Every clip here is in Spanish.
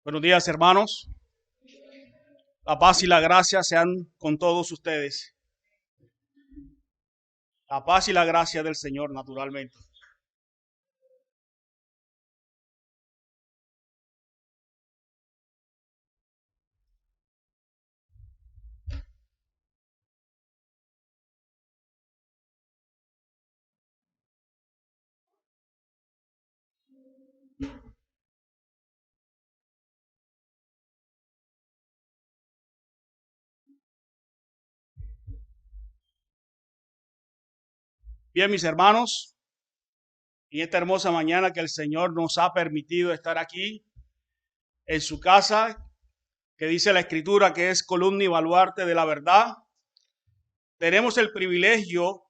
Buenos días, hermanos. La paz y la gracia sean con todos ustedes. La paz y la gracia del Señor, naturalmente. Bien, mis hermanos, en esta hermosa mañana que el Señor nos ha permitido estar aquí en su casa, que dice la Escritura que es columna y baluarte de la verdad, tenemos el privilegio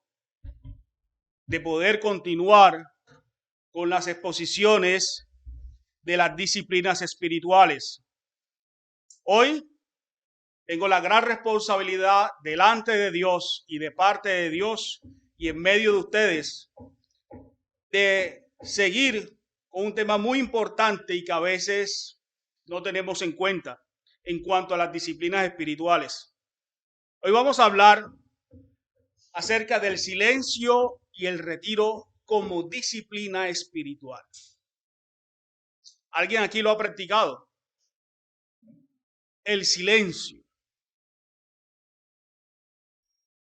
de poder continuar con las exposiciones de las disciplinas espirituales. Hoy tengo la gran responsabilidad delante de Dios y de parte de Dios y en medio de ustedes de seguir con un tema muy importante y que a veces no tenemos en cuenta en cuanto a las disciplinas espirituales. Hoy vamos a hablar acerca del silencio y el retiro como disciplina espiritual. ¿Alguien aquí lo ha practicado? El silencio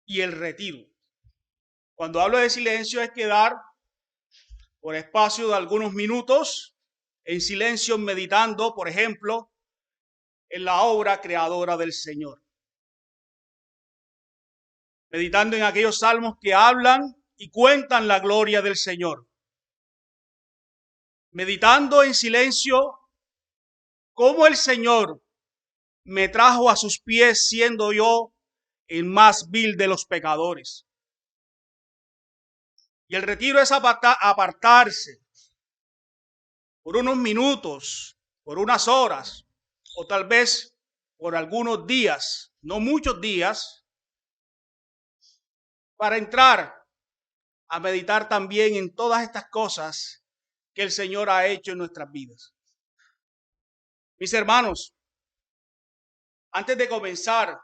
y el retiro. Cuando hablo de silencio es quedar por espacio de algunos minutos en silencio meditando, por ejemplo, en la obra creadora del Señor. Meditando en aquellos salmos que hablan y cuentan la gloria del Señor. Meditando en silencio cómo el Señor me trajo a sus pies siendo yo el más vil de los pecadores. Y el retiro es apartarse por unos minutos, por unas horas, o tal vez por algunos días, no muchos días, para entrar a meditar también en todas estas cosas que el Señor ha hecho en nuestras vidas. Mis hermanos, antes de comenzar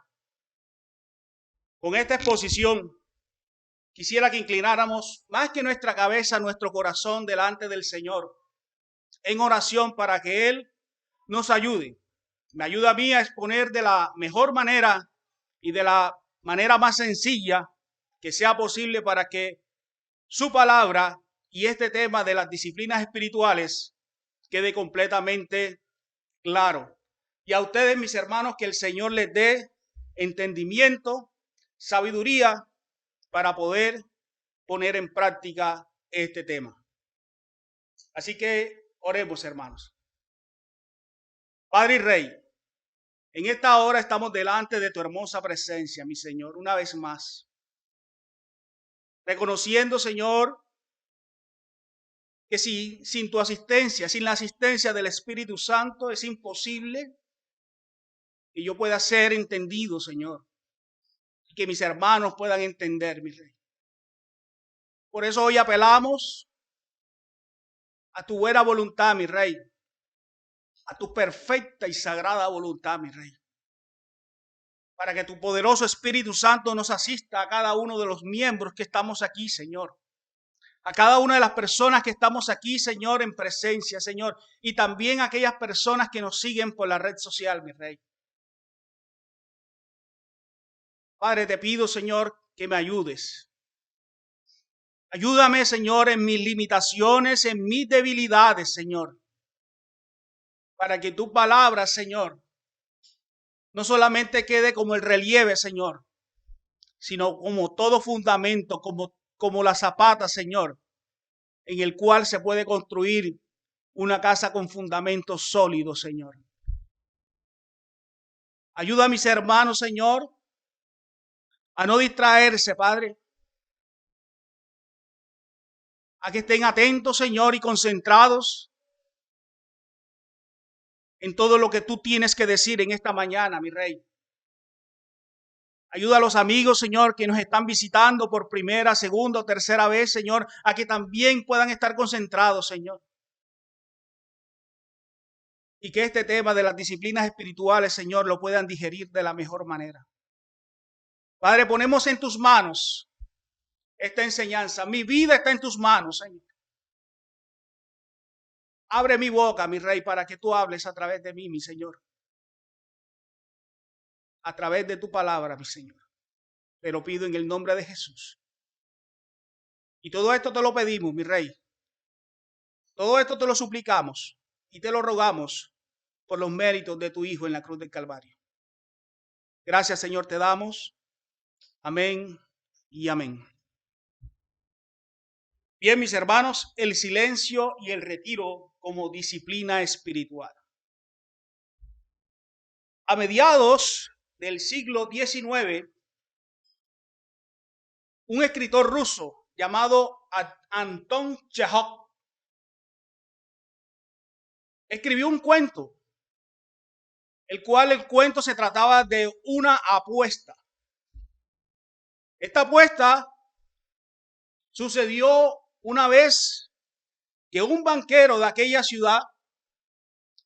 con esta exposición, quisiera que inclináramos más que nuestra cabeza, nuestro corazón delante del Señor en oración para que Él nos ayude. Me ayuda a mí a exponer de la mejor manera y de la manera más sencilla que sea posible para que su palabra y este tema de las disciplinas espirituales quede completamente claro. Y a ustedes, mis hermanos, que el Señor les dé entendimiento, sabiduría para poder poner en práctica este tema. Así que oremos, hermanos. Padre y Rey, en esta hora estamos delante de tu hermosa presencia, mi Señor, una vez más. Reconociendo, Señor, que sin tu asistencia, sin la asistencia del Espíritu Santo, es imposible que yo pueda ser entendido, Señor, y que mis hermanos puedan entender, mi Rey. Por eso hoy apelamos a tu buena voluntad, mi Rey, a tu perfecta y sagrada voluntad, mi Rey, para que tu poderoso Espíritu Santo nos asista a cada uno de los miembros que estamos aquí, Señor. A cada una de las personas que estamos aquí, Señor, en presencia, Señor. Y también a aquellas personas que nos siguen por la red social, mi Rey. Padre, te pido, Señor, que me ayudes. Ayúdame, Señor, en mis limitaciones, en mis debilidades, Señor. Para que tu palabra, Señor, no solamente quede como el relieve, Señor, sino como todo fundamento, como la zapata, Señor, en el cual se puede construir una casa con fundamentos sólidos, Señor. Ayuda a mis hermanos, Señor, a no distraerse, Padre. A que estén atentos, Señor, y concentrados en todo lo que tú tienes que decir en esta mañana, mi Rey. Ayuda a los amigos, Señor, que nos están visitando por primera, segunda o tercera vez, Señor, a que también puedan estar concentrados, Señor. y que este tema de las disciplinas espirituales, Señor, lo puedan digerir de la mejor manera. Padre, ponemos en tus manos esta enseñanza. Mi vida está en tus manos, Señor. Abre mi boca, mi Rey, para que tú hables a través de mí, mi Señor. A través de tu palabra, mi Señor. Te lo pido en el nombre de Jesús. Y todo esto te lo pedimos, mi Rey. Todo esto te lo suplicamos y te lo rogamos por los méritos de tu Hijo en la cruz del Calvario. Gracias, Señor, te damos. Amén y amén. Bien, mis hermanos, el silencio y el retiro como disciplina espiritual. A mediados del siglo XIX, un escritor ruso llamado Anton Chejov escribió un cuento, el cuento se trataba de una apuesta. Esta apuesta sucedió una vez que un banquero de aquella ciudad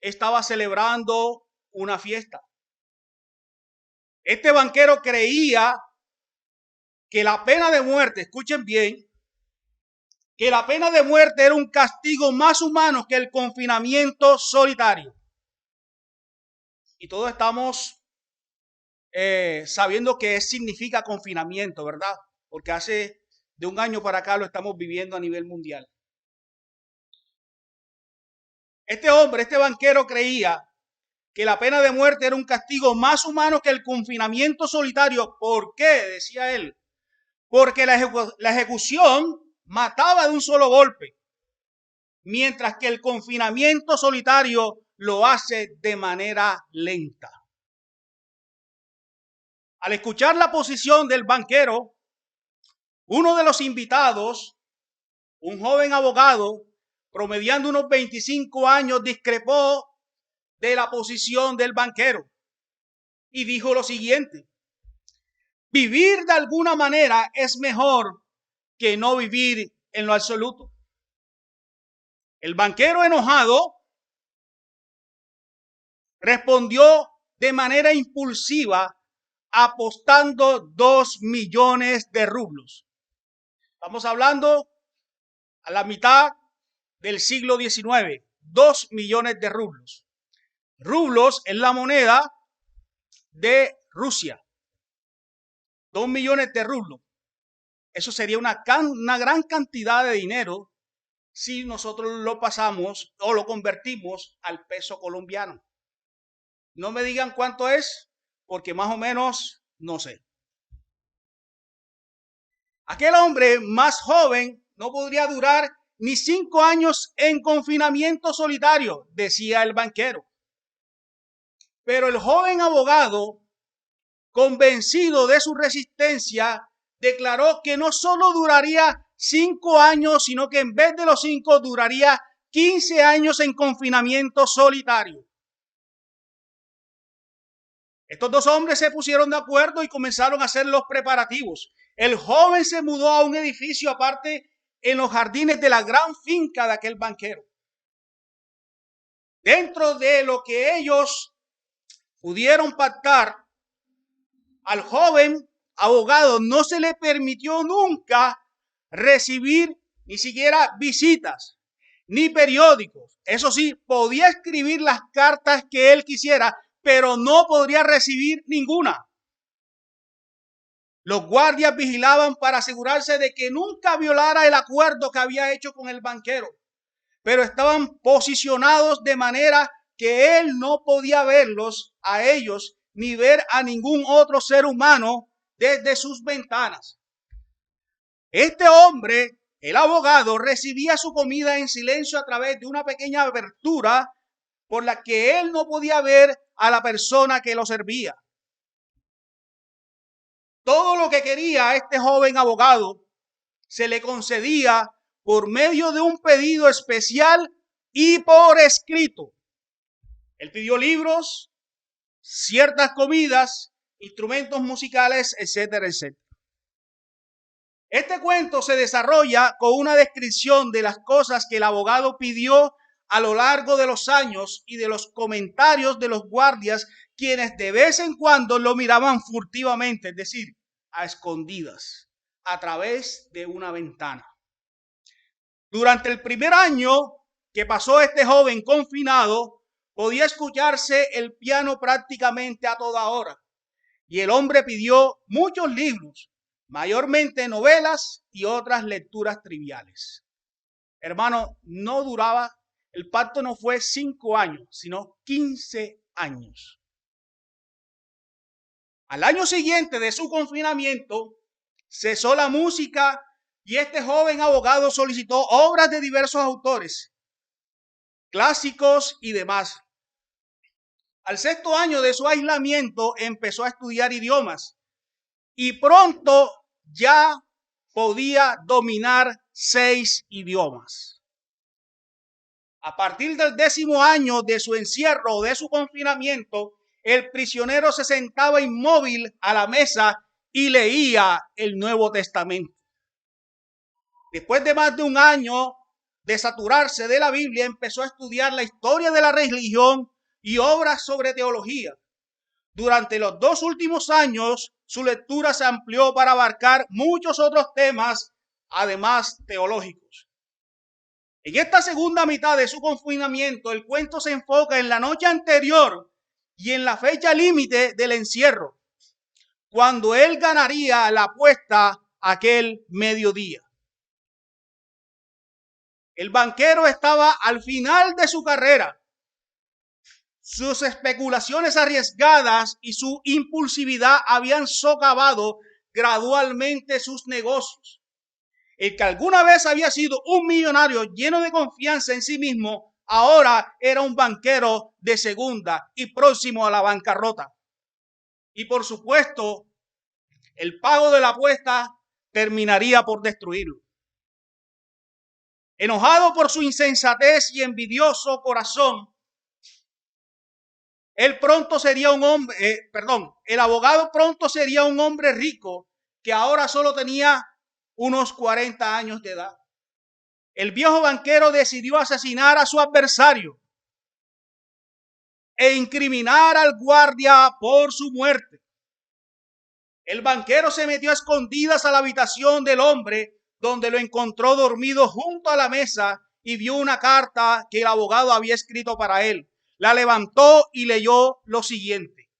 estaba celebrando una fiesta. Este banquero creía que la pena de muerte, escuchen bien, que la pena de muerte era un castigo más humano que el confinamiento solitario. Y todos estamos sabiendo qué significa confinamiento, ¿verdad? Porque hace de un año para acá lo estamos viviendo a nivel mundial. Este hombre, este banquero creía que la pena de muerte era un castigo más humano que el confinamiento solitario. ¿Por qué? Decía él. Porque la ejecución mataba de un solo golpe, mientras que el confinamiento solitario lo hace de manera lenta. Al escuchar la posición del banquero, uno de los invitados, un joven abogado, promediando unos 25 años, discrepó de la posición del banquero y dijo lo siguiente: vivir de alguna manera es mejor que no vivir en lo absoluto. El banquero, enojado, respondió de manera impulsiva apostando 2 millones de rublos. Estamos hablando a la mitad del siglo XIX, 2 millones de rublos. Rublos es la moneda de Rusia. 2 millones de rublos. Eso sería una gran cantidad de dinero si nosotros lo pasamos o lo convertimos al peso colombiano. No me digan cuánto es, porque más o menos no sé. Aquel hombre más joven no podría durar ni 5 años en confinamiento solitario, decía el banquero. Pero el joven abogado, convencido de su resistencia, declaró que no solo duraría 5 años, sino que en vez de los 5 duraría 15 años en confinamiento solitario. Estos dos hombres se pusieron de acuerdo y comenzaron a hacer los preparativos. El joven se mudó a un edificio aparte en los jardines de la gran finca de aquel banquero. Dentro de lo que ellos pudieron pactar, al joven abogado no se le permitió nunca recibir ni siquiera visitas, ni periódicos. Eso sí, podía escribir las cartas que él quisiera, pero no podría recibir ninguna. Los guardias vigilaban para asegurarse de que nunca violara el acuerdo que había hecho con el banquero, pero estaban posicionados de manera que él no podía verlos a ellos ni ver a ningún otro ser humano desde sus ventanas. Este hombre, el abogado, recibía su comida en silencio a través de una pequeña abertura por la que él no podía ver a la persona que lo servía. Todo lo que quería este joven abogado se le concedía por medio de un pedido especial y por escrito. Él pidió libros, ciertas comidas, instrumentos musicales, etcétera, etcétera. Este cuento se desarrolla con una descripción de las cosas que el abogado pidió a lo largo de los años y de los comentarios de los guardias, quienes de vez en cuando lo miraban furtivamente, es decir, a escondidas, a través de una ventana. Durante el primer año que pasó este joven confinado, podía escucharse el piano prácticamente a toda hora. Y el hombre pidió muchos libros, mayormente novelas y otras lecturas triviales. Hermano, no duraba, el pacto no fue 5 años, sino 15 años. Al año siguiente de su confinamiento, cesó la música y este joven abogado solicitó obras de diversos autores, clásicos y demás. Al 6º año de su aislamiento empezó a estudiar idiomas y pronto ya podía dominar 6 idiomas. A partir del 10º año de su encierro o de su confinamiento, el prisionero se sentaba inmóvil a la mesa y leía el Nuevo Testamento. Después de más de un año de saturarse de la Biblia, empezó a estudiar la historia de la religión y obras sobre teología. Durante los 2 últimos años, su lectura se amplió para abarcar muchos otros temas, además teológicos. En esta segunda mitad de su confinamiento, el cuento se enfoca en la noche anterior y en la fecha límite del encierro, cuando él ganaría la apuesta aquel mediodía. El banquero estaba al final de su carrera. Sus especulaciones arriesgadas y su impulsividad habían socavado gradualmente sus negocios. El que alguna vez había sido un millonario lleno de confianza en sí mismo, ahora era un banquero de segunda y próximo a la bancarrota. Y por supuesto, el pago de la apuesta terminaría por destruirlo. Enojado por su insensatez y envidioso corazón, el abogado pronto sería un hombre rico que ahora solo tenía unos 40 años de edad. El viejo banquero decidió asesinar a su adversario e incriminar al guardia por su muerte. El banquero se metió a escondidas a la habitación del hombre, donde lo encontró dormido junto a la mesa y vio una carta que el abogado había escrito para él. La levantó y leyó lo siguiente.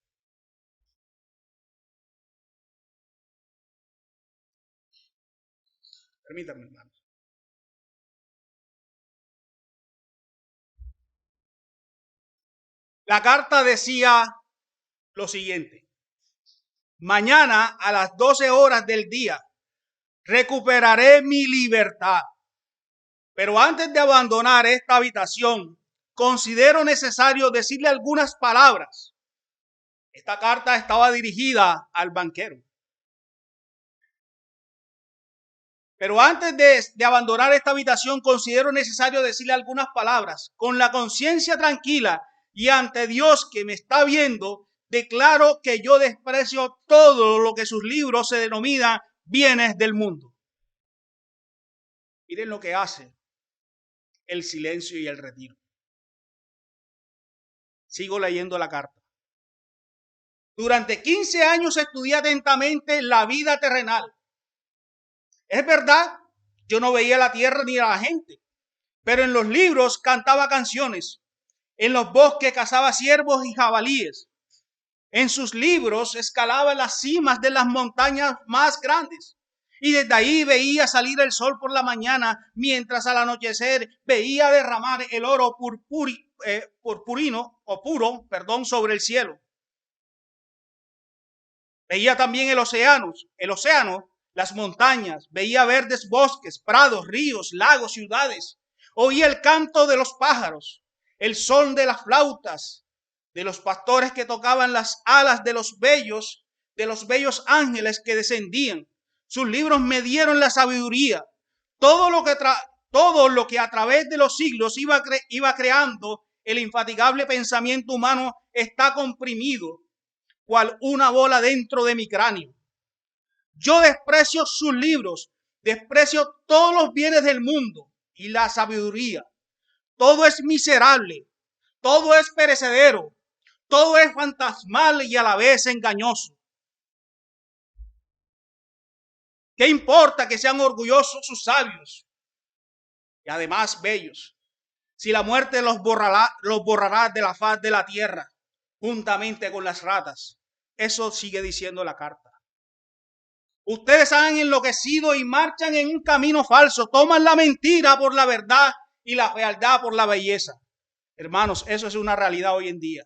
Permítanme, hermanos. La carta decía lo siguiente: mañana a las 12 horas del día recuperaré mi libertad. Pero antes de abandonar esta habitación, considero necesario decirle algunas palabras. Esta carta estaba dirigida al banquero. Pero antes de abandonar esta habitación, considero necesario decirle algunas palabras. Con la conciencia tranquila y ante Dios que me está viendo, declaro que yo desprecio todo lo que sus libros se denomina bienes del mundo. Miren lo que hace el silencio y el retiro. Sigo leyendo la carta. Durante 15 años estudié atentamente la vida terrenal. Es verdad, yo no veía la tierra ni a la gente, pero en los libros cantaba canciones, en los bosques cazaba ciervos y jabalíes, en sus libros escalaba las cimas de las montañas más grandes y desde ahí veía salir el sol por la mañana, mientras al anochecer veía derramar el oro puro sobre el cielo. Veía también el océano, las montañas, veía verdes bosques, prados, ríos, lagos, ciudades. Oía el canto de los pájaros, el son de las flautas, de los pastores que tocaban las alas de los bellos ángeles que descendían. Sus libros me dieron la sabiduría. Todo lo que a través de los siglos iba creando el infatigable pensamiento humano está comprimido cual una bola dentro de mi cráneo. Yo desprecio sus libros, desprecio todos los bienes del mundo y la sabiduría. todo es miserable, todo es perecedero, todo es fantasmal y a la vez engañoso. ¿Qué importa que sean orgullosos sus sabios y además bellos, si la muerte los borrará de la faz de la tierra, juntamente con las ratas? Eso sigue diciendo la carta. Ustedes han enloquecido y marchan en un camino falso, toman la mentira por la verdad y la fealdad por la belleza. Hermanos, eso es una realidad hoy en día.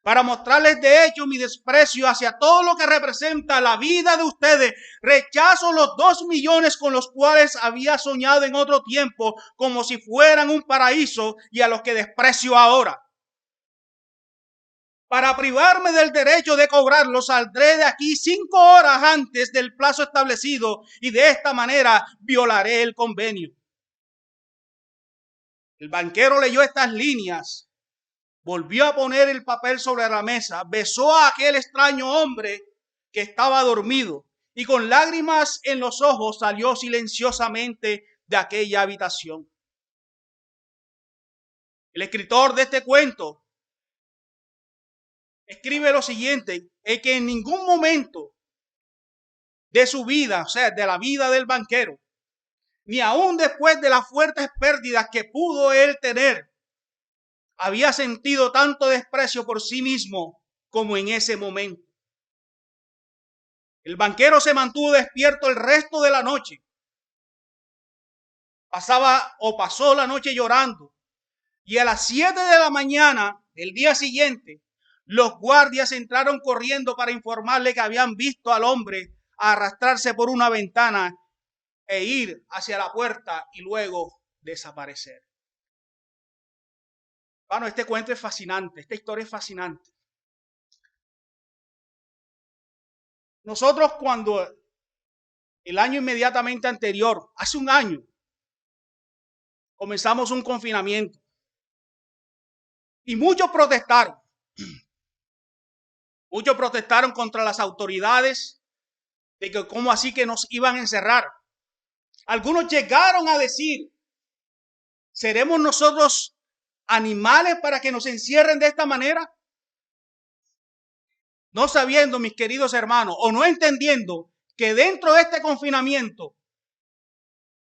Para mostrarles de hecho mi desprecio hacia todo lo que representa la vida de ustedes, rechazo los 2 millones con los cuales había soñado en otro tiempo como si fueran un paraíso y a los que desprecio ahora. Para privarme del derecho de cobrarlo, saldré de aquí 5 horas antes del plazo establecido y de esta manera violaré el convenio. El banquero leyó estas líneas, volvió a poner el papel sobre la mesa, besó a aquel extraño hombre que estaba dormido y con lágrimas en los ojos salió silenciosamente de aquella habitación. El escritor de este cuento escribe lo siguiente, es que en ningún momento de su vida, o sea, de la vida del banquero, ni aún después de las fuertes pérdidas que pudo él tener, había sentido tanto desprecio por sí mismo como en ese momento. El banquero se mantuvo despierto el resto de la noche. Pasó la noche llorando. Y a las 7 de la mañana del día siguiente, los guardias entraron corriendo para informarle que habían visto al hombre arrastrarse por una ventana e ir hacia la puerta y luego desaparecer. Bueno, este cuento es fascinante, esta historia es fascinante. Nosotros cuando el año inmediatamente anterior, hace un año, comenzamos un confinamiento y muchos protestaron. Muchos protestaron contra las autoridades de que cómo así que nos iban a encerrar. Algunos llegaron a decir, ¿seremos nosotros animales para que nos encierren de esta manera? No sabiendo, mis queridos hermanos, o no entendiendo que dentro de este confinamiento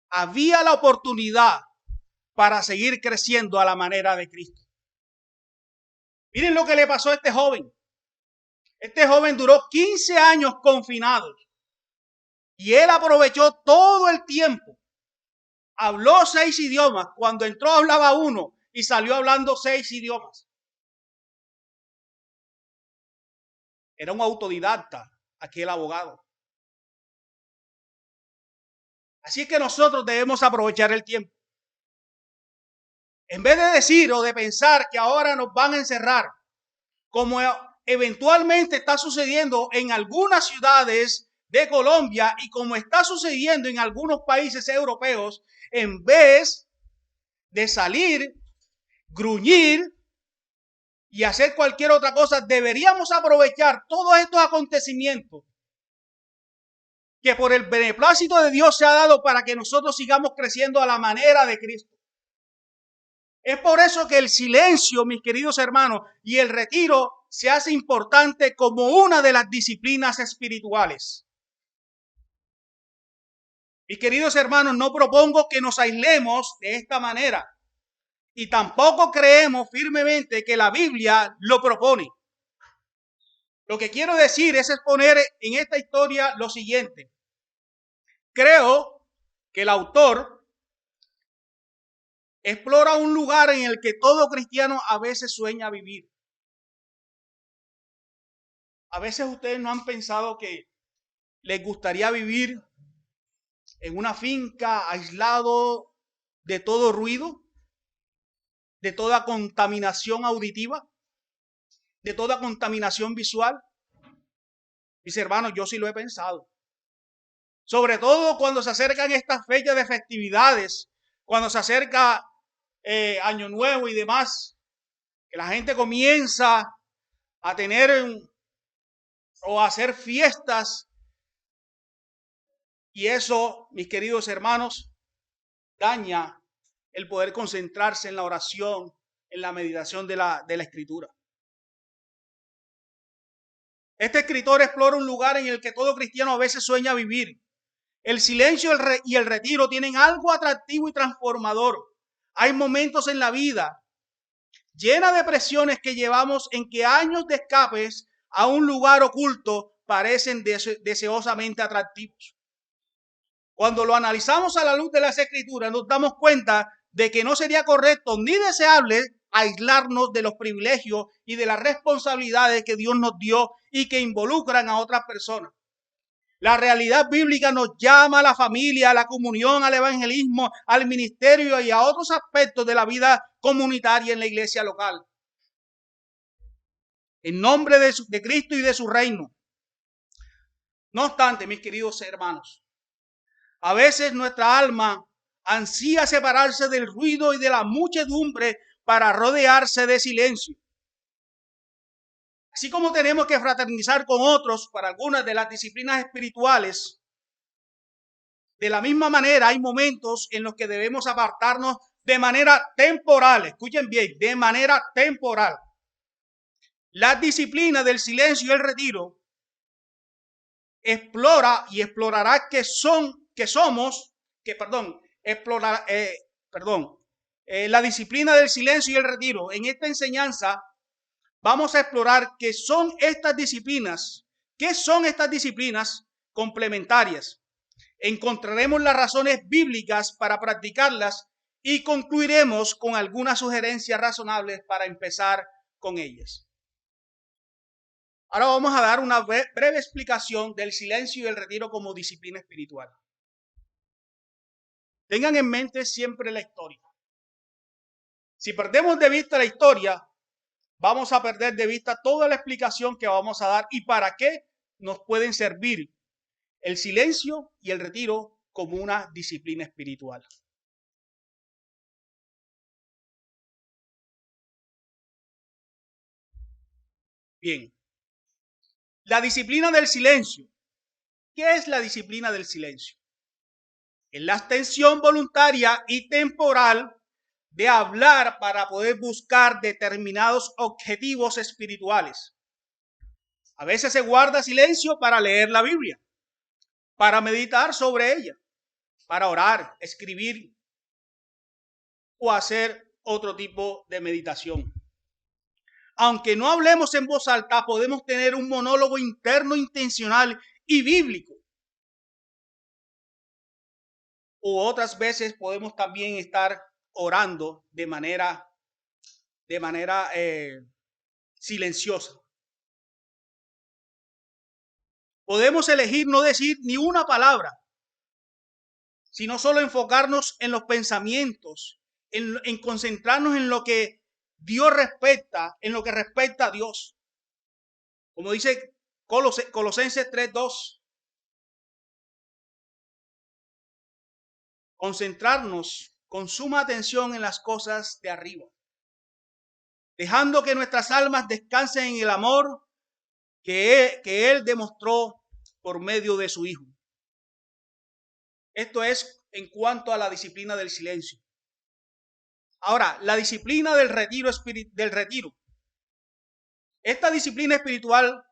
había la oportunidad para seguir creciendo a la manera de Cristo. Miren lo que le pasó a este joven. Este joven duró 15 años confinado y él aprovechó todo el tiempo. Habló 6 idiomas. Cuando entró hablaba 1 y salió hablando 6 idiomas. Era un autodidacta aquel abogado. Así que nosotros debemos aprovechar el tiempo. En vez de decir o de pensar que ahora nos van a encerrar, como eventualmente está sucediendo en algunas ciudades de Colombia y como está sucediendo en algunos países europeos, en vez de salir, gruñir y hacer cualquier otra cosa, deberíamos aprovechar todos estos acontecimientos que por el beneplácito de Dios se ha dado para que nosotros sigamos creciendo a la manera de Cristo. Es por eso que el silencio, mis queridos hermanos, y el retiro se hace importante como una de las disciplinas espirituales. Mis queridos hermanos, no propongo que nos aislemos de esta manera y tampoco creemos firmemente que la Biblia lo propone. Lo que quiero decir es exponer en esta historia lo siguiente. Creo que el autor explora un lugar en el que todo cristiano a veces sueña vivir. A veces ustedes no han pensado que les gustaría vivir en una finca aislado de todo ruido, de toda contaminación auditiva, de toda contaminación visual. Mis hermanos, yo sí lo he pensado. Sobre todo cuando se acercan estas fechas de festividades, cuando se acerca Año Nuevo y demás, que la gente comienza a tener o a hacer fiestas. Y eso, mis queridos hermanos, daña el poder concentrarse en la oración, en la meditación de la Escritura. Este escritor explora un lugar en el que todo cristiano a veces sueña vivir. El silencio y el retiro tienen algo atractivo y transformador. Hay momentos en la vida llena de presiones que llevamos en que años de escapes a un lugar oculto parecen deseosamente atractivos. Cuando lo analizamos a la luz de las Escrituras, nos damos cuenta de que no sería correcto ni deseable aislarnos de los privilegios y de las responsabilidades que Dios nos dio y que involucran a otras personas. La realidad bíblica nos llama a la familia, a la comunión, al evangelismo, al ministerio y a otros aspectos de la vida comunitaria en la iglesia local. En nombre de Cristo y de su reino. No obstante, mis queridos hermanos, a veces nuestra alma ansía separarse del ruido y de la muchedumbre para rodearse de silencio. Así como tenemos que fraternizar con otros para algunas de las disciplinas espirituales, de la misma manera hay momentos en los que debemos apartarnos de manera temporal. Escuchen bien, de manera temporal. La disciplina del silencio y el retiro explora y explorará la disciplina del silencio y el retiro. En esta enseñanza vamos a explorar qué son estas disciplinas complementarias. Encontraremos las razones bíblicas para practicarlas y concluiremos con algunas sugerencias razonables para empezar con ellas. Ahora vamos a dar una breve explicación del silencio y el retiro como disciplina espiritual. Tengan en mente siempre la historia. Si perdemos de vista la historia, vamos a perder de vista toda la explicación que vamos a dar y para qué nos pueden servir el silencio y el retiro como una disciplina espiritual. Bien, la disciplina del silencio. ¿Qué es la disciplina del silencio? Es la abstención voluntaria y temporal de hablar para poder buscar determinados objetivos espirituales. A veces se guarda silencio para leer la Biblia, para meditar sobre ella, para orar, escribir o hacer otro tipo de meditación. Aunque no hablemos en voz alta, podemos tener un monólogo interno intencional y bíblico. O otras veces podemos también estar orando de manera silenciosa. Podemos elegir no decir ni una palabra, sino solo enfocarnos en los pensamientos, en concentrarnos en lo que Dios respeta, en lo que respecta a Dios. Como dice Colosenses 3:2. Concentrarnos con suma atención en las cosas de arriba, dejando que nuestras almas descansen en el amor que Él demostró por medio de su Hijo. Esto es en cuanto a la disciplina del silencio. Ahora, la disciplina del retiro. Esta disciplina espiritual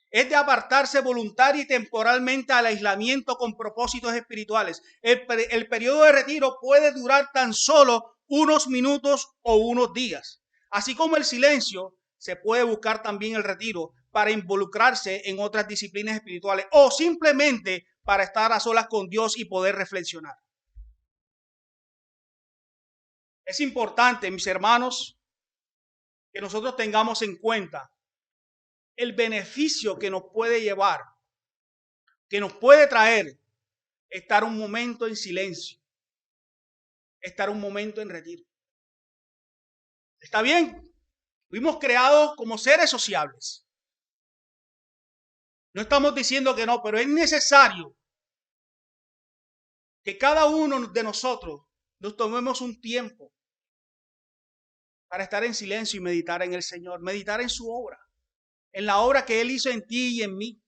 es de apartarse voluntaria y temporalmente al aislamiento con propósitos espirituales. El periodo de retiro puede durar tan solo unos minutos o unos días. Así como el silencio, se puede buscar también el retiro para involucrarse en otras disciplinas espirituales o simplemente para estar a solas con Dios y poder reflexionar. Es importante, mis hermanos, que nosotros tengamos en cuenta el beneficio que nos puede llevar, que nos puede traer estar un momento en silencio, estar un momento en retiro. ¿Está bien? Fuimos creados como seres sociables. No estamos diciendo que no, pero es necesario que cada uno de nosotros nos tomemos un tiempo para estar en silencio y meditar en el Señor, meditar en su obra, en la obra que Él hizo en ti y en mí,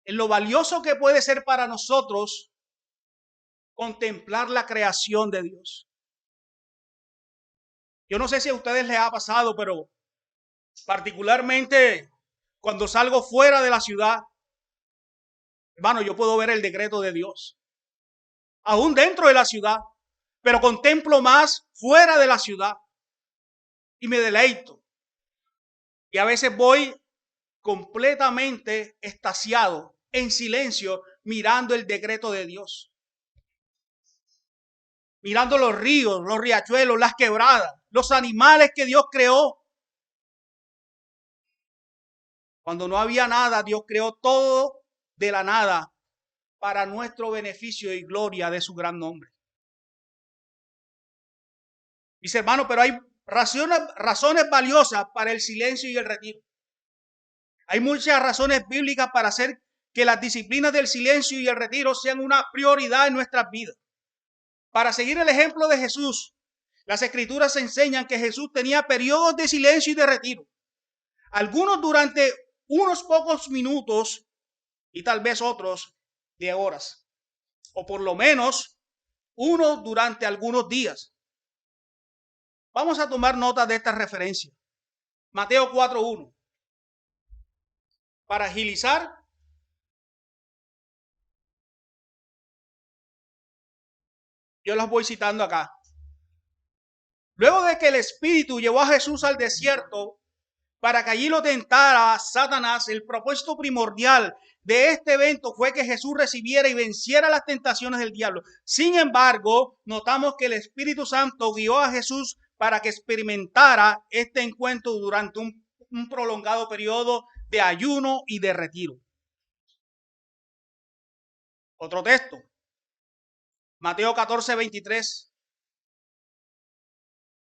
en lo valioso que puede ser para nosotros contemplar la creación de Dios. Yo no sé si a ustedes les ha pasado, pero particularmente cuando salgo fuera de la ciudad, hermano, yo puedo ver el decreto de Dios, aún dentro de la ciudad, pero contemplo más fuera de la ciudad y me deleito. Y a veces voy completamente extasiado, en silencio, mirando el decreto de Dios. Mirando los ríos, los riachuelos, las quebradas, los animales que Dios creó. Cuando no había nada, Dios creó todo de la nada para nuestro beneficio y gloria de su gran nombre. Mis hermanos, pero hay razones valiosas para el silencio y el retiro. Hay muchas razones bíblicas para hacer que las disciplinas del silencio y el retiro sean una prioridad en nuestras vidas. Para seguir el ejemplo de Jesús, las escrituras enseñan que Jesús tenía periodos de silencio y de retiro. Algunos durante unos pocos minutos y tal vez otros de horas. O por lo menos uno durante algunos días. Vamos a tomar nota de esta referencia. Mateo 4:1. Para agilizar, yo las voy citando acá. Luego de que el Espíritu llevó a Jesús al desierto para que allí lo tentara Satanás, el propósito primordial de este evento fue que Jesús recibiera y venciera las tentaciones del diablo. Sin embargo, notamos que el Espíritu Santo guió a Jesús para que experimentara este encuentro durante un prolongado periodo de ayuno y de retiro. Otro texto, Mateo 14:23.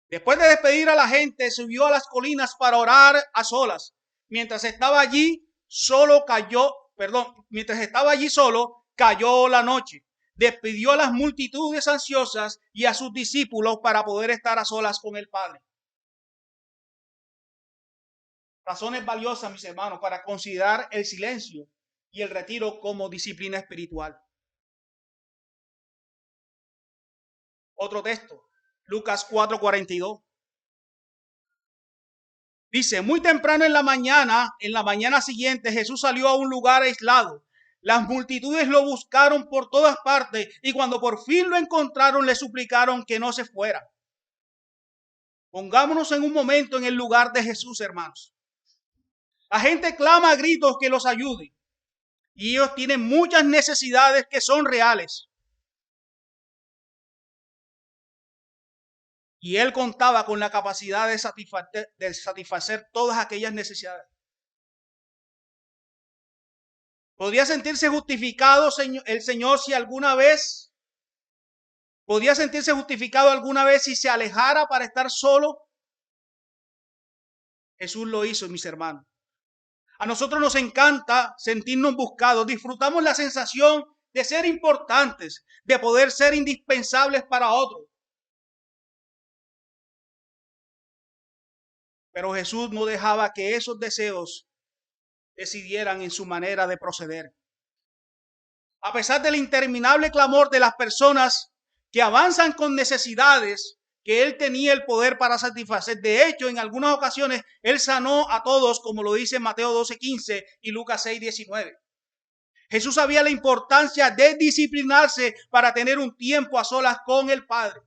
Después de despedir a la gente, subió a las colinas para orar a solas. Mientras estaba allí solo, cayó la noche. Despidió a las multitudes ansiosas y a sus discípulos para poder estar a solas con el Padre. Razones valiosas, mis hermanos, para considerar el silencio y el retiro como disciplina espiritual. Otro texto, Lucas 4:42. Dice, muy temprano en la mañana siguiente, Jesús salió a un lugar aislado. Las multitudes lo buscaron por todas partes y cuando por fin lo encontraron, le suplicaron que no se fuera. Pongámonos en un momento en el lugar de Jesús, hermanos. La gente clama a gritos que los ayude y ellos tienen muchas necesidades que son reales. Y él contaba con la capacidad de satisfacer todas aquellas necesidades. ¿Podría sentirse justificado el Señor si alguna vez, podría sentirse justificado alguna vez si se alejara para estar solo? Jesús lo hizo, mis hermanos. A nosotros nos encanta sentirnos buscados. Disfrutamos la sensación de ser importantes, de poder ser indispensables para otros. Pero Jesús no dejaba que esos deseos decidieran en su manera de proceder. A pesar del interminable clamor de las personas que avanzan con necesidades que él tenía el poder para satisfacer. De hecho, en algunas ocasiones, él sanó a todos, como lo dice Mateo 12:15 y Lucas 6:19. Jesús sabía la importancia de disciplinarse para tener un tiempo a solas con el Padre.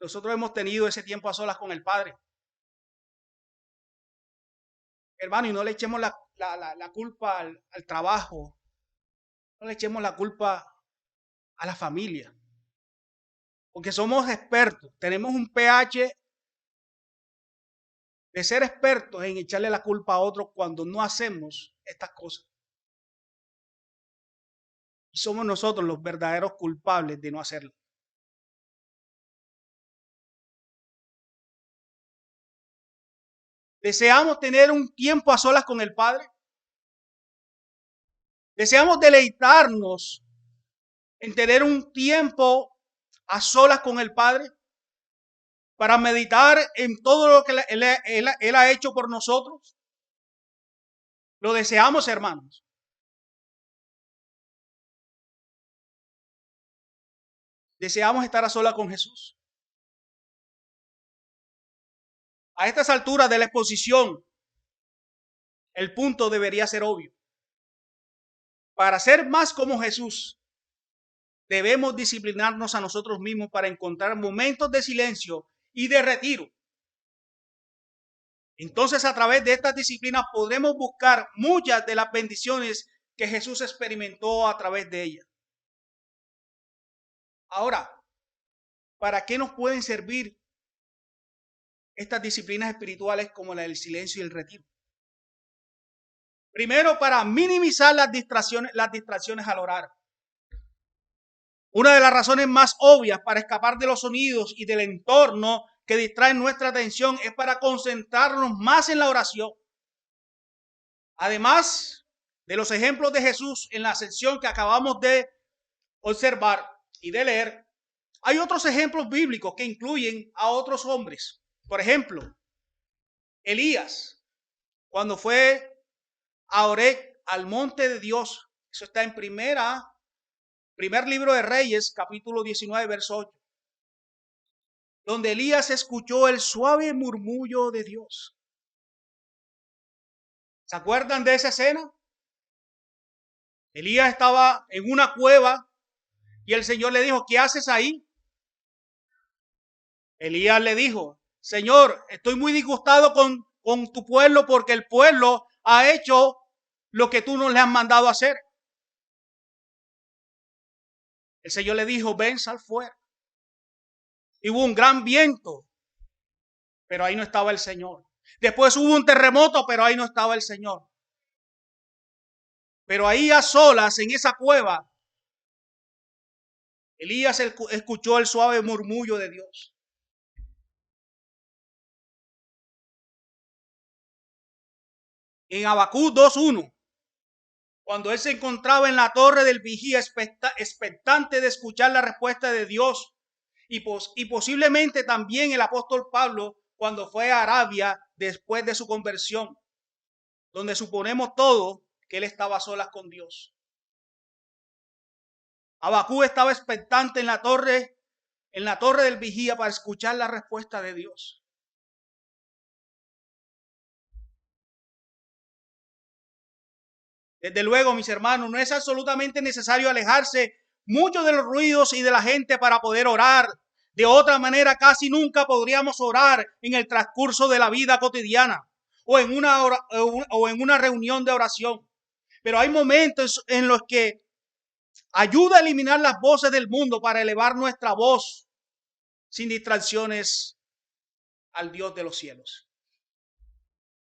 Nosotros hemos tenido ese tiempo a solas con el Padre. Hermano, y no le echemos la culpa al trabajo. No le echemos la culpa a la familia. Porque somos expertos. Tenemos un pH de ser expertos en echarle la culpa a otros cuando no hacemos estas cosas. Y somos nosotros los verdaderos culpables de no hacerlo. ¿Deseamos tener un tiempo a solas con el Padre? ¿Deseamos deleitarnos en tener un tiempo a solas con el Padre? Para meditar en todo lo que Él ha hecho por nosotros. ¿Lo deseamos, hermanos? deseamos estar a solas con Jesús. A estas alturas de la exposición, el punto debería ser obvio. Para ser más como Jesús, debemos disciplinarnos a nosotros mismos para encontrar momentos de silencio y de retiro. Entonces, a través de estas disciplinas podremos buscar muchas de las bendiciones que Jesús experimentó a través de ellas. Ahora, ¿para qué nos pueden servir estas disciplinas espirituales como la del silencio y el retiro? Primero, para minimizar las distracciones al orar. Una de las razones más obvias para escapar de los sonidos y del entorno que distraen nuestra atención es para concentrarnos más en la oración. Además de los ejemplos de Jesús en la sección que acabamos de observar y de leer, hay otros ejemplos bíblicos que incluyen a otros hombres. Por ejemplo, Elías, cuando fue a Oreb, al monte de Dios. Eso está en primer libro de Reyes, capítulo 19, verso 8. Donde Elías escuchó el suave murmullo de Dios. ¿Se acuerdan de esa escena? Elías estaba en una cueva y el Señor le dijo, ¿qué haces ahí? Elías le dijo, Señor, estoy muy disgustado con tu pueblo porque el pueblo ha hecho lo que tú no le has mandado hacer. El Señor le dijo, ven, sal fuera. Y hubo un gran viento, pero ahí no estaba el Señor. Después hubo un terremoto, pero ahí no estaba el Señor. Pero ahí a solas, en esa cueva, Elías escuchó el suave murmullo de Dios. En Habacuc 2:1, cuando él se encontraba en la torre del vigía expectante de escuchar la respuesta de Dios, y posiblemente también el apóstol Pablo cuando fue a Arabia después de su conversión, donde suponemos todo que él estaba a solas con Dios. Habacuc estaba expectante en la torre del vigía para escuchar la respuesta de Dios. Desde luego, mis hermanos, no es absolutamente necesario alejarse mucho de los ruidos y de la gente para poder orar. De otra manera, casi nunca podríamos orar en el transcurso de la vida cotidiana o en una reunión de oración. Pero hay momentos en los que ayuda a eliminar las voces del mundo para elevar nuestra voz sin distracciones al Dios de los cielos.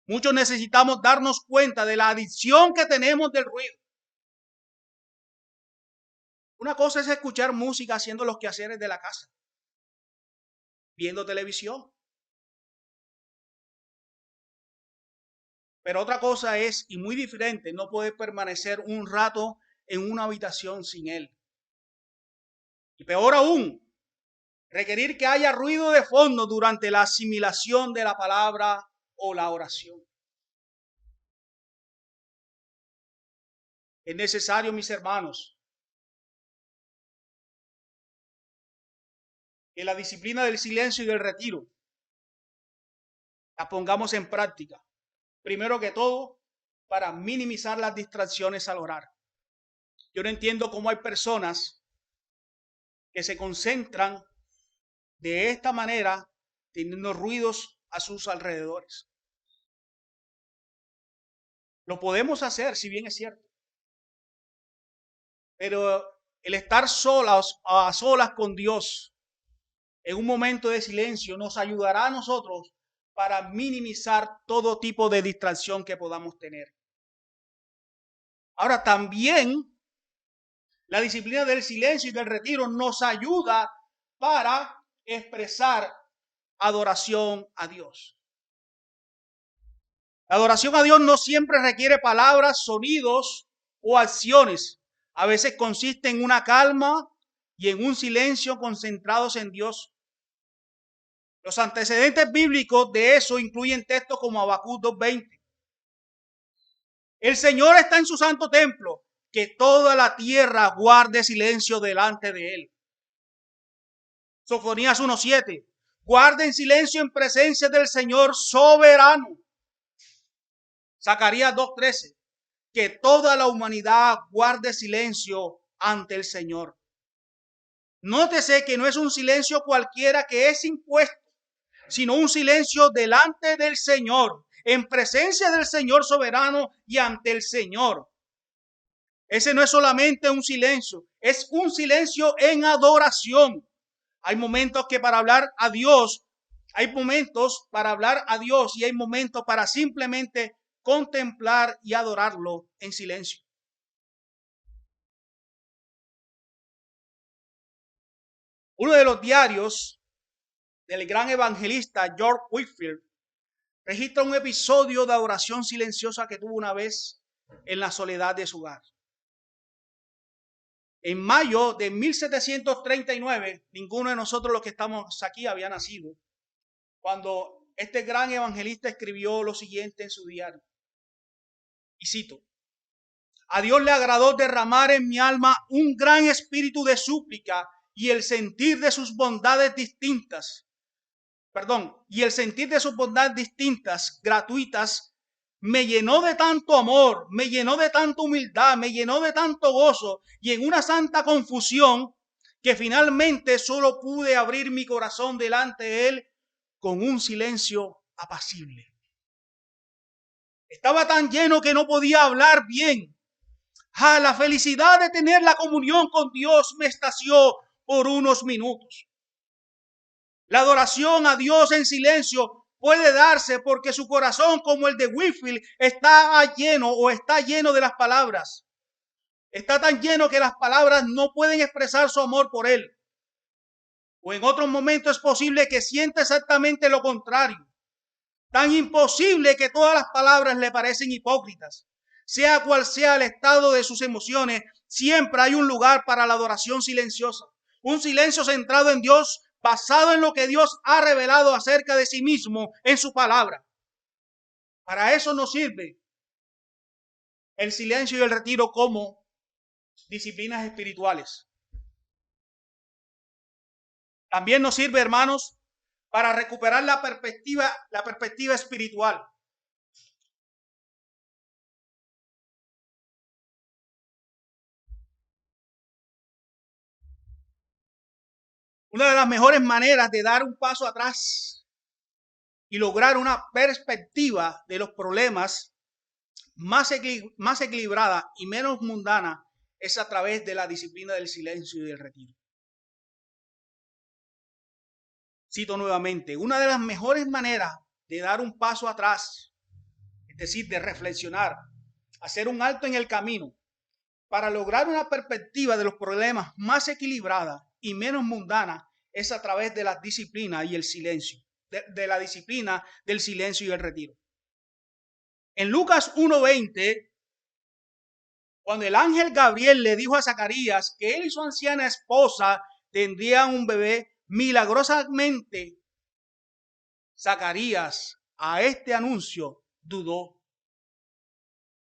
Muchos necesitamos darnos cuenta de la adicción que tenemos del ruido. Una cosa es escuchar música haciendo los quehaceres de la casa, viendo televisión. Pero otra cosa es, y muy diferente, no poder permanecer un rato en una habitación sin él. Y peor aún, requerir que haya ruido de fondo durante la asimilación de la palabra o la oración. Es necesario, mis hermanos, que la disciplina del silencio y del retiro la pongamos en práctica. Primero que todo, para minimizar las distracciones al orar. Yo no entiendo cómo hay personas que se concentran de esta manera, teniendo ruidos a sus alrededores. Lo podemos hacer, si bien es cierto. Pero el estar a solas con Dios en un momento de silencio nos ayudará a nosotros para minimizar todo tipo de distracción que podamos tener. Ahora también la disciplina del silencio y del retiro nos ayuda para expresar adoración a Dios. La adoración a Dios no siempre requiere palabras, sonidos o acciones. A veces consiste en una calma y en un silencio concentrados en Dios. Los antecedentes bíblicos de eso incluyen textos como Habacuc 2:20. El Señor está en su santo templo, que toda la tierra guarde silencio delante de él. Sofonías 1:7. Guarden silencio en presencia del Señor soberano. Zacarías 2:13. Que toda la humanidad guarde silencio ante el Señor. Nótese que no es un silencio cualquiera que es impuesto, sino un silencio delante del Señor, en presencia del Señor soberano y ante el Señor. Ese no es solamente un silencio, es un silencio en adoración. Hay momentos que para hablar a Dios, hay momentos para hablar a Dios y hay momentos para simplemente contemplar y adorarlo en silencio. Uno de los diarios del gran evangelista George Whitefield registra un episodio de adoración silenciosa que tuvo una vez en la soledad de su hogar. En mayo de 1739, ninguno de nosotros los que estamos aquí había nacido, cuando este gran evangelista escribió lo siguiente en su diario. Y cito: a Dios le agradó derramar en mi alma un gran espíritu de súplica y el sentir de sus bondades distintas, gratuitas, me llenó de tanto amor, me llenó de tanta humildad, me llenó de tanto gozo y en una santa confusión que finalmente solo pude abrir mi corazón delante de Él con un silencio apacible. Estaba tan lleno que no podía hablar bien. La felicidad de tener la comunión con Dios me estació por unos minutos. La adoración a Dios en silencio puede darse porque su corazón, como el de Whitefield, está lleno de las palabras. Está tan lleno que las palabras no pueden expresar su amor por Él. O en otros momentos es posible que sienta exactamente lo contrario. Tan imposible que todas las palabras le parecen hipócritas. Sea cual sea el estado de sus emociones, siempre hay un lugar para la adoración silenciosa. Un silencio centrado en Dios, basado en lo que Dios ha revelado acerca de sí mismo en su palabra. Para eso nos sirve el silencio y el retiro como disciplinas espirituales. También nos sirve, hermanos, para recuperar la perspectiva espiritual. Una de las mejores maneras de dar un paso atrás y lograr una perspectiva de los problemas más equilibrada y menos mundana es a través de la disciplina del silencio y del retiro. Cito nuevamente, una de las mejores maneras de dar un paso atrás, es decir, de reflexionar, hacer un alto en el camino, para lograr una perspectiva de los problemas más equilibrada y menos mundana, es a través de la disciplina y el silencio, de la disciplina del silencio y el retiro. En Lucas 1:20, cuando el ángel Gabriel le dijo a Zacarías que él y su anciana esposa tendrían un bebé, milagrosamente Zacarías a este anuncio dudó.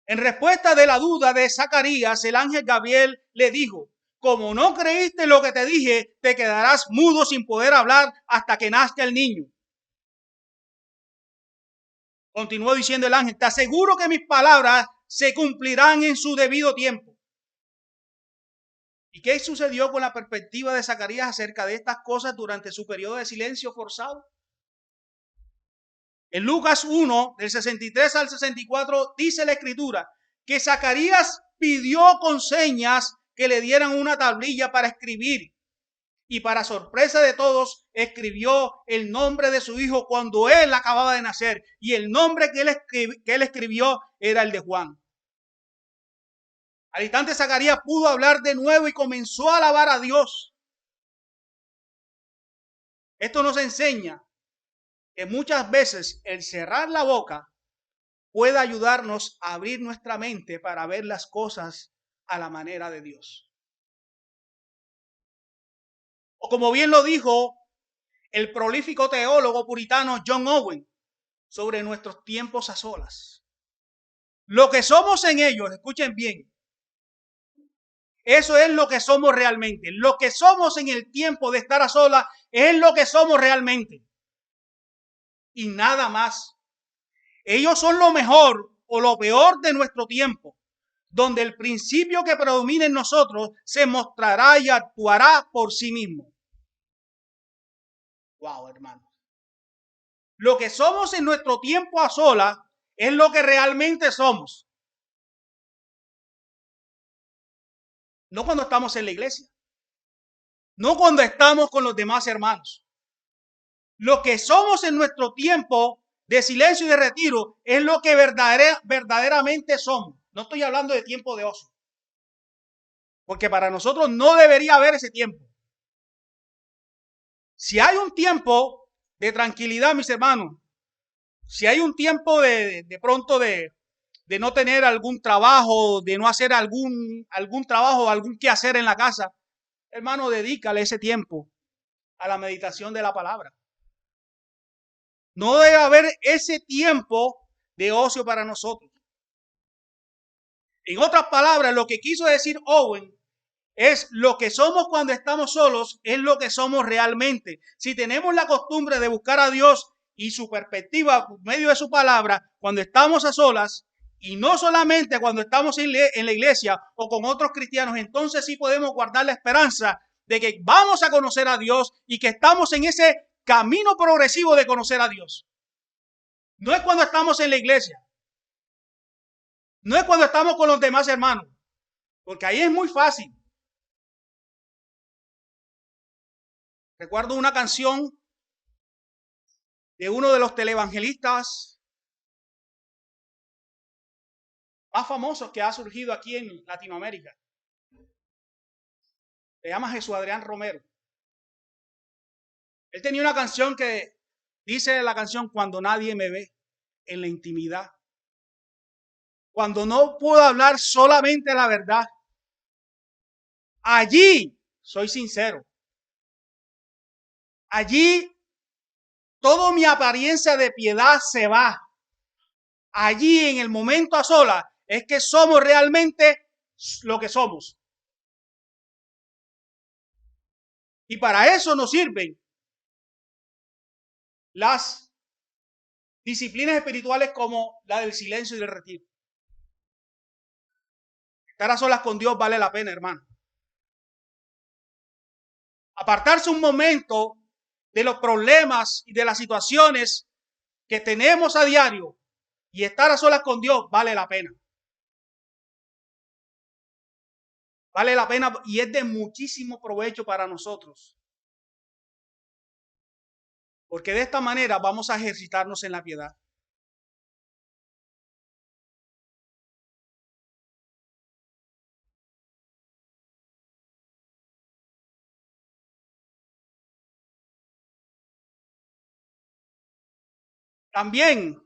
En respuesta de la duda de Zacarías, el ángel Gabriel le dijo: como no creíste lo que te dije, te quedarás mudo sin poder hablar hasta que nazca el niño. Continuó diciendo el ángel: te aseguro que mis palabras se cumplirán en su debido tiempo. ¿Y qué sucedió con la perspectiva de Zacarías acerca de estas cosas durante su periodo de silencio forzado? En Lucas 1, del 63 al 64, dice la escritura que Zacarías pidió con señas que le dieran una tablilla para escribir. Y para sorpresa de todos, escribió el nombre de su hijo cuando él acababa de nacer. Y el nombre que él escribió era el de Juan. Al instante Zacarías pudo hablar de nuevo y comenzó a alabar a Dios. Esto nos enseña que muchas veces el cerrar la boca puede ayudarnos a abrir nuestra mente para ver las cosas a la manera de Dios. O como bien lo dijo el prolífico teólogo puritano John Owen sobre nuestros tiempos a solas: lo que somos en ellos, escuchen bien, eso es lo que somos realmente. Lo que somos en el tiempo de estar a solas es lo que somos realmente. Y nada más. Ellos son lo mejor o lo peor de nuestro tiempo, donde el principio que predomina en nosotros se mostrará y actuará por sí mismo. Wow, hermano. Lo que somos en nuestro tiempo a solas es lo que realmente somos. No cuando estamos en la iglesia. No cuando estamos con los demás hermanos. Lo que somos en nuestro tiempo de silencio y de retiro es lo que verdaderamente somos. No estoy hablando de tiempo de ocio. Porque para nosotros no debería haber ese tiempo. Si hay un tiempo de tranquilidad, mis hermanos, si hay un tiempo de pronto de no tener algún trabajo, de no hacer algún trabajo, algún quehacer en la casa, hermano, dedícale ese tiempo a la meditación de la palabra. No debe haber ese tiempo de ocio para nosotros. En otras palabras, lo que quiso decir Owen es lo que somos cuando estamos solos, es lo que somos realmente. Si tenemos la costumbre de buscar a Dios y su perspectiva por medio de su palabra, cuando estamos a solas, y no solamente cuando estamos en la iglesia o con otros cristianos, entonces sí podemos guardar la esperanza de que vamos a conocer a Dios y que estamos en ese camino progresivo de conocer a Dios. No es cuando estamos en la iglesia. No es cuando estamos con los demás hermanos. Porque ahí es muy fácil. Recuerdo una canción de uno de los televangelistas más famosos que ha surgido aquí en Latinoamérica. Se llama Jesús Adrián Romero. Él tenía una canción que dice la canción: cuando nadie me ve en la intimidad, cuando no puedo hablar solamente la verdad, allí soy sincero. Allí toda mi apariencia de piedad se va. Allí en el momento a solas es que somos realmente lo que somos. Y para eso nos sirven las disciplinas espirituales como la del silencio y del retiro. Estar a solas con Dios vale la pena, hermano. Apartarse un momento de los problemas y de las situaciones que tenemos a diario y estar a solas con Dios vale la pena. Vale la pena y es de muchísimo provecho para nosotros. Porque de esta manera vamos a ejercitarnos en la piedad. También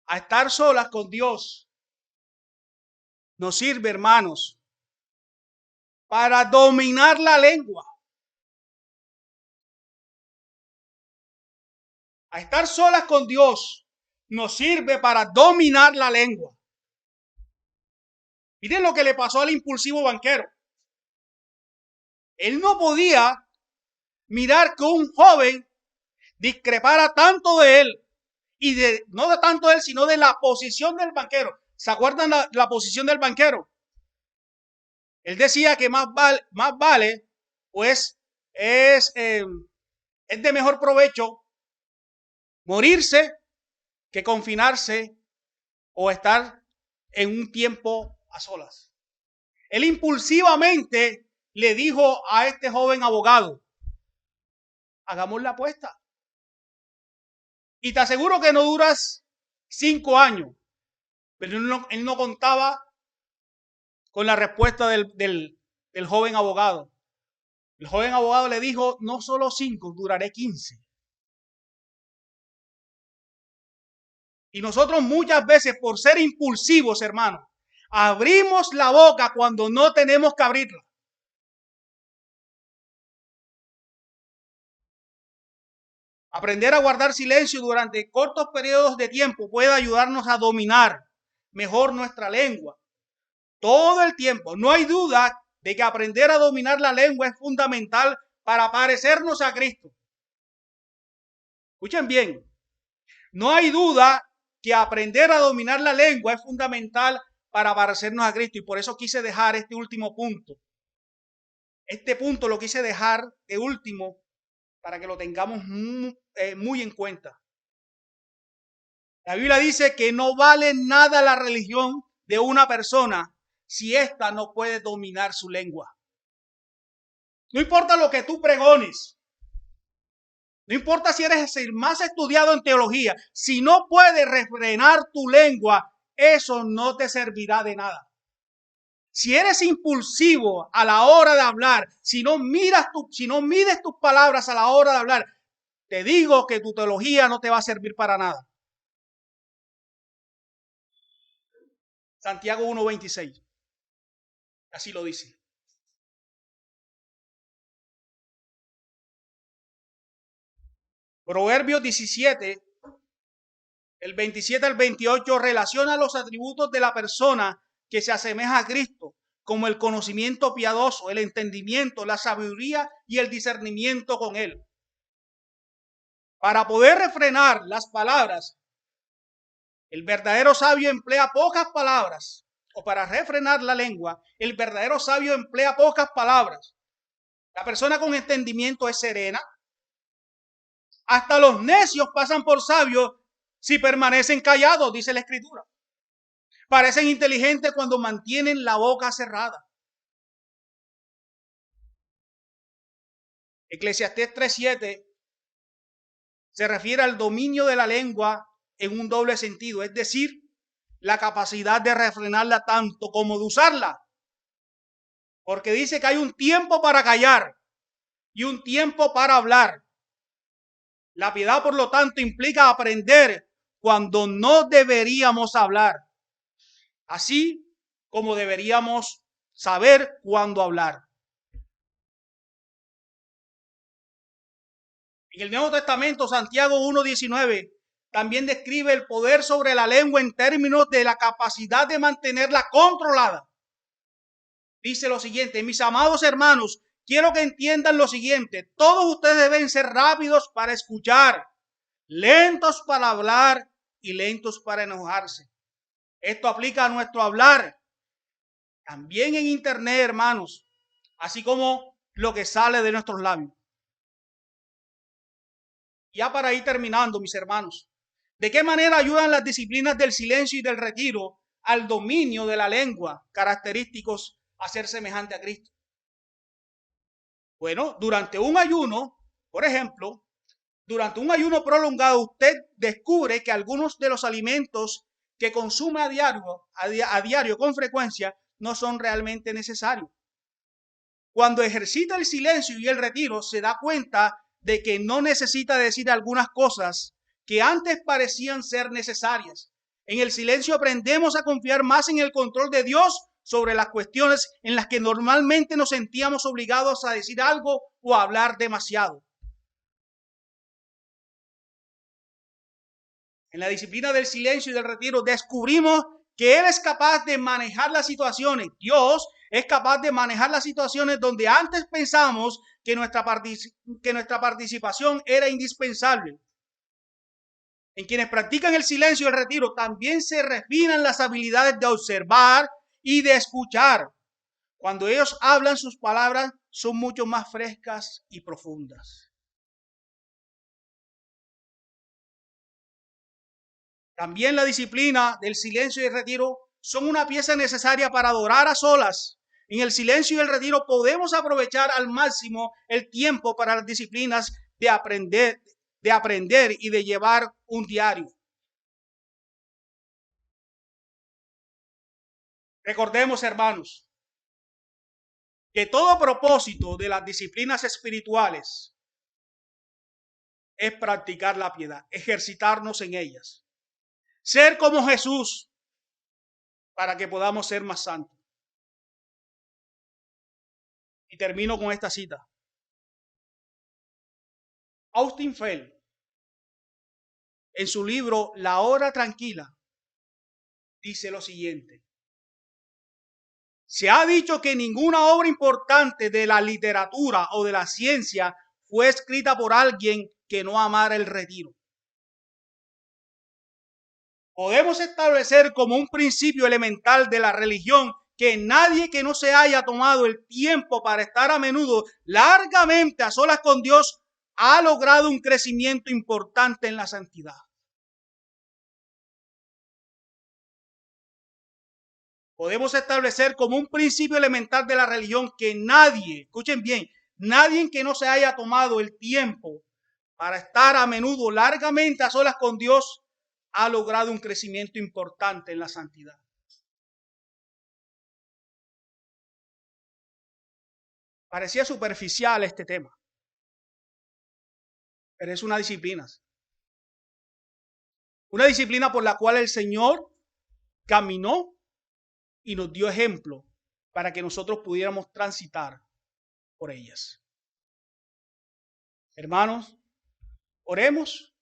a estar solas con Dios nos sirve, hermanos, para dominar la lengua. A estar solas con Dios nos sirve para dominar la lengua. Miren lo que le pasó al impulsivo banquero. Él no podía mirar que un joven discrepara tanto de él y no de tanto de él, sino de la posición del banquero. ¿Se acuerdan la posición del banquero? Él decía que más vale, pues es de mejor provecho morirse que confinarse o estar en un tiempo a solas. Él impulsivamente le dijo a este joven abogado: hagamos la apuesta. Y te aseguro que no duras 5 años. Pero él no contaba con la respuesta del joven abogado. El joven abogado le dijo: no solo 5, duraré 15. Y nosotros muchas veces, por ser impulsivos, hermanos, abrimos la boca cuando no tenemos que abrirla. Aprender a guardar silencio durante cortos periodos de tiempo puede ayudarnos a dominar mejor nuestra lengua. todo el tiempo. No hay duda de que aprender a dominar la lengua es fundamental para parecernos a Cristo. Escuchen bien, no hay duda que aprender a dominar la lengua es fundamental para parecernos a Cristo, y por eso quise dejar este último punto. Este punto lo quise dejar de último para que lo tengamos muy en cuenta. La Biblia dice que no vale nada la religión de una persona si ésta no puede dominar su lengua. No importa lo que tú pregones, no importa si eres el más estudiado en teología, si no puedes refrenar tu lengua, eso no te servirá de nada. Si eres impulsivo a la hora de hablar, si no mides tus palabras a la hora de hablar, te digo que tu teología no te va a servir para nada. Santiago 1:26. Así lo dice. Proverbios 17, el 27 al 28, relaciona los atributos de la persona que se asemeja a Cristo, como el conocimiento piadoso, el entendimiento, la sabiduría y el discernimiento con él. Para poder refrenar las palabras, el verdadero sabio emplea pocas palabras, o para refrenar la lengua, el verdadero sabio emplea pocas palabras. La persona con entendimiento es serena. Hasta los necios pasan por sabios si permanecen callados, dice la Escritura. Parecen inteligentes cuando mantienen la boca cerrada. Eclesiastés 3:7 se refiere al dominio de la lengua en un doble sentido, es decir, la capacidad de refrenarla tanto como de usarla. Porque dice que hay un tiempo para callar y un tiempo para hablar. La piedad, por lo tanto, implica aprender cuando no deberíamos hablar, así como deberíamos saber cuándo hablar. En el Nuevo Testamento, Santiago 1:19 también describe el poder sobre la lengua en términos de la capacidad de mantenerla controlada. Dice lo siguiente: mis amados hermanos, quiero que entiendan lo siguiente. Todos ustedes deben ser rápidos para escuchar, lentos para hablar y lentos para enojarse. Esto aplica a nuestro hablar. También en internet, hermanos, así como lo que sale de nuestros labios. Ya para ir terminando, mis hermanos, ¿de qué manera ayudan las disciplinas del silencio y del retiro al dominio de la lengua, característicos a ser semejante a Cristo? Bueno, durante un ayuno, por ejemplo, durante un ayuno prolongado, usted descubre que algunos de los alimentos que consume a diario con frecuencia no son realmente necesarios. Cuando ejercita el silencio y el retiro, se da cuenta de que no necesita decir algunas cosas que antes parecían ser necesarias. En el silencio aprendemos a confiar más en el control de Dios sobre las cuestiones en las que normalmente nos sentíamos obligados a decir algo o a hablar demasiado. En la disciplina del silencio y del retiro descubrimos que Él es capaz de manejar las situaciones. Dios es capaz de manejar las situaciones donde antes pensamos que nuestra participación era indispensable. En quienes practican el silencio y el retiro también se refinan las habilidades de observar y de escuchar. Cuando ellos hablan, sus palabras son mucho más frescas y profundas. También la disciplina del silencio y el retiro son una pieza necesaria para adorar a solas. En el silencio y el retiro podemos aprovechar al máximo el tiempo para las disciplinas de aprender y de llevar un diario. Recordemos, hermanos, que todo propósito de las disciplinas espirituales es practicar la piedad, ejercitarnos en ellas, ser como Jesús para que podamos ser más santos. Y termino con esta cita. Austin Feld, en su libro La hora tranquila, dice lo siguiente: Se ha dicho que ninguna obra importante de la literatura o de la ciencia fue escrita por alguien que no amara el retiro. Podemos establecer como un principio elemental de la religión que nadie que no se haya tomado el tiempo para estar a menudo largamente a solas con Dios ha logrado un crecimiento importante en la santidad. Podemos establecer como un principio elemental de la religión que nadie, escuchen bien, nadie que no se haya tomado el tiempo para estar a menudo largamente a solas con Dios ha logrado un crecimiento importante en la santidad. Parecía superficial este tema, pero es una disciplina. Una disciplina por la cual el Señor caminó y nos dio ejemplo para que nosotros pudiéramos transitar por ellas. Hermanos, oremos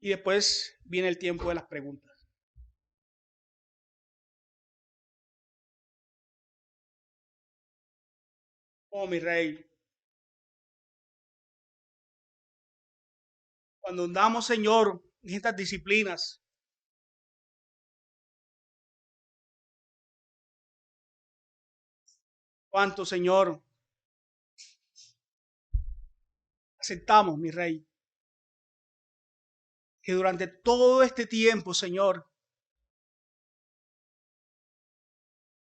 y después viene el tiempo de las preguntas. Oh, mi Rey, cuando andamos, Señor, en estas disciplinas, cuánto, Señor, aceptamos, mi Rey, que durante todo este tiempo, Señor,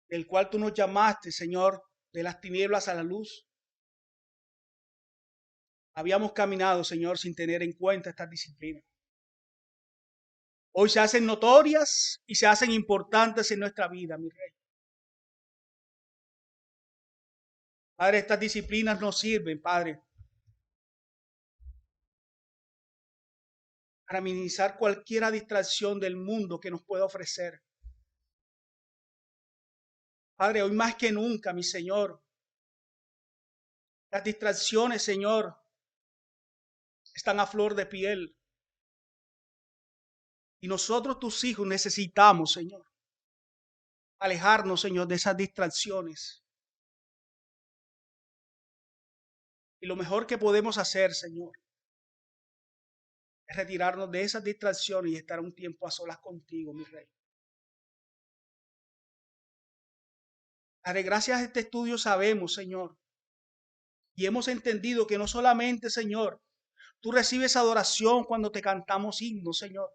del cual tú nos llamaste, Señor, de las tinieblas a la luz, habíamos caminado, Señor, sin tener en cuenta estas disciplinas. Hoy se hacen notorias y se hacen importantes en nuestra vida, mi Rey. Padre, estas disciplinas nos sirven, Padre, para minimizar cualquier distracción del mundo que nos pueda ofrecer. Padre, hoy más que nunca, mi Señor, las distracciones, Señor, están a flor de piel. Y nosotros, tus hijos, necesitamos, Señor, alejarnos, Señor, de esas distracciones. Y lo mejor que podemos hacer, Señor, es retirarnos de esas distracciones y estar un tiempo a solas contigo, mi Rey. Padre, gracias a este estudio sabemos, Señor, y hemos entendido que no solamente, Señor, tú recibes adoración cuando te cantamos himnos, Señor,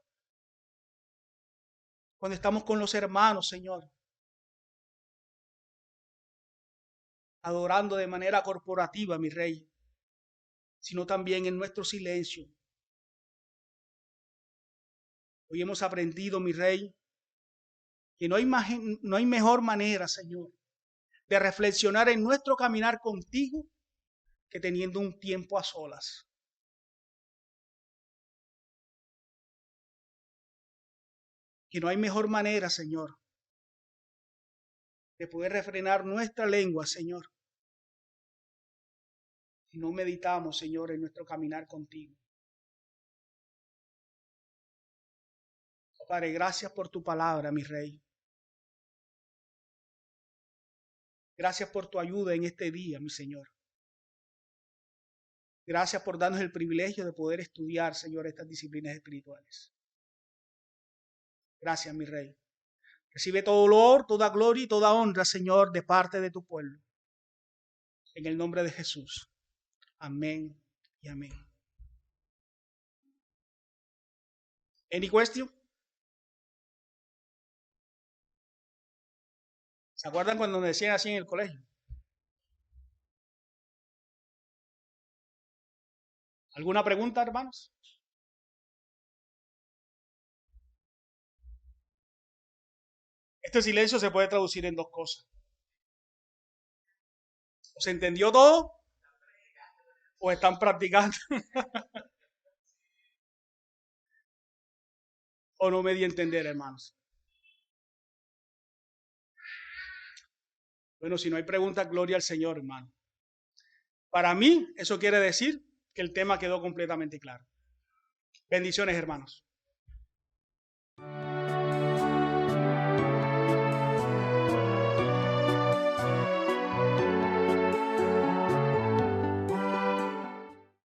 cuando estamos con los hermanos, Señor, adorando de manera corporativa, mi Rey, sino también en nuestro silencio. Hoy hemos aprendido, mi Rey, que no hay mejor manera, Señor, de reflexionar en nuestro caminar contigo que teniendo un tiempo a solas. Que no hay mejor manera, Señor, de poder refrenar nuestra lengua, Señor, si no meditamos, Señor, en nuestro caminar contigo. Oh, Padre, gracias por tu palabra, mi Rey. Gracias por tu ayuda en este día, mi Señor. Gracias por darnos el privilegio de poder estudiar, Señor, estas disciplinas espirituales. Gracias, mi Rey. Recibe todo honor, toda gloria y toda honra, Señor, de parte de tu pueblo. En el nombre de Jesús. Amén y amén. Any question? ¿Se acuerdan cuando me decían así en el colegio? ¿Alguna pregunta, hermanos? Este silencio se puede traducir en dos cosas. ¿O se entendió todo? ¿O están practicando? ¿O no me di a entender, hermanos? Bueno, si no hay preguntas, gloria al Señor, hermano. Para mí, eso quiere decir que el tema quedó completamente claro. Bendiciones, hermanos.